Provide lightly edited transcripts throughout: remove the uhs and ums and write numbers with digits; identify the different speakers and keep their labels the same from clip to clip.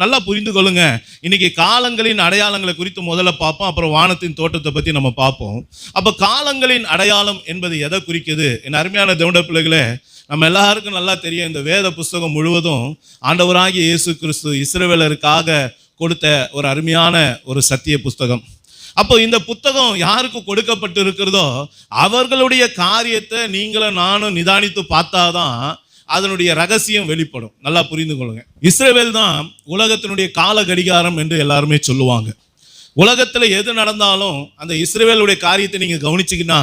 Speaker 1: நல்லா புரிந்து கொள்ளுங்க. இன்னைக்கு காலங்களின் அடையாளங்களை குறித்து முதல்ல பார்ப்போம், அப்புறம் வானத்தின் தோட்டத்தை பத்தி நம்ம பார்ப்போம். அப்ப காலங்களின் அடையாளம் என்பது எதை குறிக்குது? என் அருமையான தேவனுடைய பிள்ளைகளே, நம்ம எல்லாருக்கும் நல்லா தெரியும், இந்த வேத புஸ்தகம் முழுவதும் ஆண்டவராகிய இயேசு கிறிஸ்து இஸ்ரவேலருக்காக கொடுத்த ஒரு அருமையான ஒரு சத்திய புஸ்தகம். அப்போ இந்த புத்தகம் யாருக்கு கொடுக்கப்பட்டு இருக்கிறதோ அவர்களுடைய காரியத்தை நீங்களும் நானும் நிதானித்து பார்த்தாதான் அதனுடைய ரகசியம் வெளிப்படும். நல்லா புரிந்து கொள்ளுங்க. இஸ்ரவேல் தான் உலகத்தினுடைய கால கடிகாரம் என்று எல்லாருமே சொல்லுவாங்க. உலகத்துல எது நடந்தாலும் அந்த இஸ்ரவேலுடைய காரியத்தை நீங்க கவனிச்சிங்கன்னா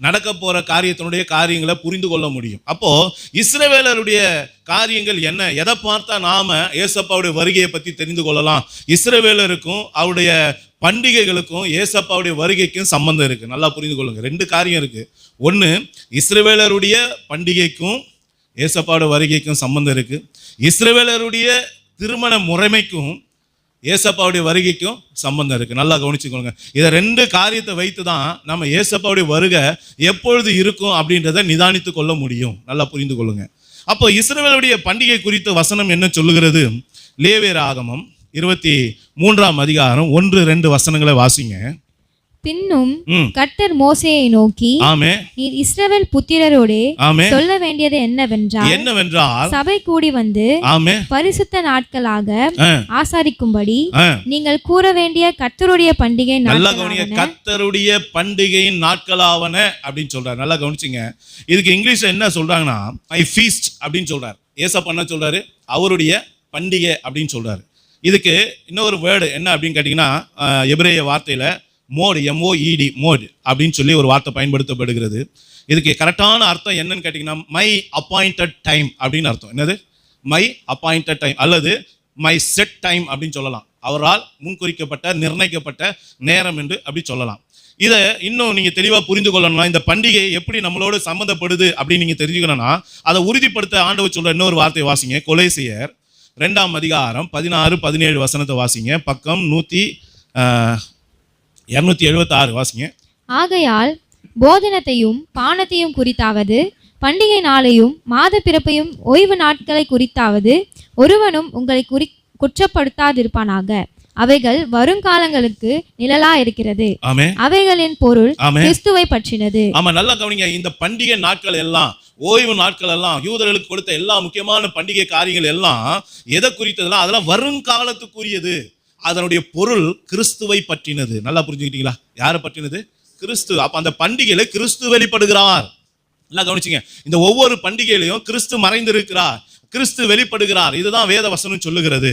Speaker 1: நடக்க போற காரியத்தினுடைய காரியங்களை புரிந்து கொள்ள முடியும். அப்போ இஸ்ரவேலருடைய காரியங்கள் என்ன, எதை பார்த்தா நாம ஏசப்பாவுடைய வருகையை பத்தி தெரிந்து கொள்ளலாம். இஸ்ரவேலருக்கும் அவருடைய பண்டிகைகளுக்கும் ஏசப்பாவுடைய வருகைக்கும் சம்பந்தம் இருக்கு. நல்லா புரிந்து கொள்ளுங்க. ரெண்டு காரியம் இருக்கு. ஒன்று, இஸ்ரவேலருடைய பண்டிகைக்கும் ஏசப்பாவுடைய வருகைக்கும் சம்பந்தம் இருக்கு. இஸ்ரவேலருடைய திருமண முறைமைக்கும் ஏசப்பாவுடைய வருகைக்கும் சம்பந்தம் இருக்கு. நல்லா கவனிச்சுக்கொள்ளுங்க. இதை ரெண்டு காரியத்தை வைத்து தான் நம்ம ஏசப்பாவுடைய வருகை எப்பொழுது இருக்கும் அப்படின்றத நிதானித்து கொள்ள முடியும். நல்லா புரிந்து கொள்ளுங்க. அப்போ இஸ்ரவேலுடைய பண்டிகை குறித்த வசனம் என்ன சொல்லுகிறது? லேவியராகமம் 23ஆம் அதிகாரம் 1-2 வசனங்களை வாசிங்க.
Speaker 2: பின்னும் கர்த்தர் மோசேயை நோக்கி, நீர் இஸ்ரவேல் புத்திரரோடே சொல்ல வேண்டியது என்னவென்றால் சபை கூடி வந்து பரிசுத்த நாட்களாக ஆசாரிக்கும்படி நீங்கள் கூற வேண்டிய கர்த்தருடைய பண்டிகை
Speaker 1: கர்த்தருடைய பண்டிகையின் நாட்களாவன அப்படின்னு சொல்றாரு. நல்லா கவனிச்சுங்க. இதுக்கு இங்கிலீஷ்ல என்ன சொல்றாங்கன்னா மை ஃபீஸ்ட் அப்படின்னு சொல்றாரு. ஏசப்பா என்ன சொல்றாரு? அவருடைய பண்டிகை அப்படின்னு சொல்றாரு. இதுக்கு இன்னொரு வேர்டு என்ன அப்படின்னு கேட்டீங்கன்னா எபிரேய வார்த்தையில மோட், MOED, மோட் அப்படின்னு சொல்லி ஒரு வார்த்தை பயன்படுத்தப்படுகிறது. இதுக்கு கரெக்டான அர்த்தம் என்னன்னு கேட்டிங்கன்னா மை அப்பாயிண்டட் டைம் அப்படின்னு அர்த்தம். என்னது? மை அப்பாயிண்டட் டைம் அல்லது மை செட் டைம் அப்படின்னு சொல்லலாம். அவரால் முன்குறிக்கப்பட்ட நிர்ணயிக்கப்பட்ட நேரம் என்று அப்படி சொல்லலாம். இதை இன்னும் நீங்கள் தெளிவாக புரிந்து கொள்ளணும்னா இந்த பண்டிகை எப்படி நம்மளோட சம்மந்தப்படுது அப்படின்னு நீங்கள் தெரிஞ்சுக்கணும்னா அதை உறுதிப்படுத்த ஆண்டவர் சொல்ற இன்னொரு வார்த்தையை வாசிங்க. கொலேசியர் 2ஆம் அதிகாரம் 16-17 வசனத்தை வாசிங்க. பக்கம் 276 வாசிங்க.
Speaker 2: ஆகையால் போதனத்தையும் பானத்தையும் குறித்தாவது பண்டிகை நாளையும் மாத பிறப்பையும் ஓய்வு நாட்களை குறித்தாவது ஒருவனும் உங்களை குற்றப்படுத்தாதிருப்பானாக. அவைகள் வருங்காலங்களுக்கு நிழலா இருக்கிறது. அவைகளின் பொருள் கிறிஸ்துவை பற்றினது.
Speaker 1: ஆமா, நல்லா கவனிங்க. இந்த பண்டிகை நாட்கள் எல்லாம், ஓய்வு நாட்கள் எல்லாம், யூதர்களுக்கு கொடுத்த எல்லா முக்கியமான பண்டிகை காரியங்கள் எல்லாம் எதை குறித்ததெல்லாம் அதெல்லாம் வருங்காலத்துக்குரியது. அதனுடைய பொருள் கிறிஸ்துவை பற்றினது. நல்லா புரிஞ்சுக்கிட்டீங்களா? யாரை பற்றினது? கிறிஸ்து. அப்ப அந்த பண்டிகையில கிறிஸ்து வெளிப்படுகிறார். நல்லா கவனிச்சுங்க. இந்த ஒவ்வொரு பண்டிகையிலையும் கிறிஸ்து மறைந்திருக்கிறார், கிறிஸ்து வெளிப்படுகிறார். இதுதான் வேத வசனம் சொல்லுகிறது.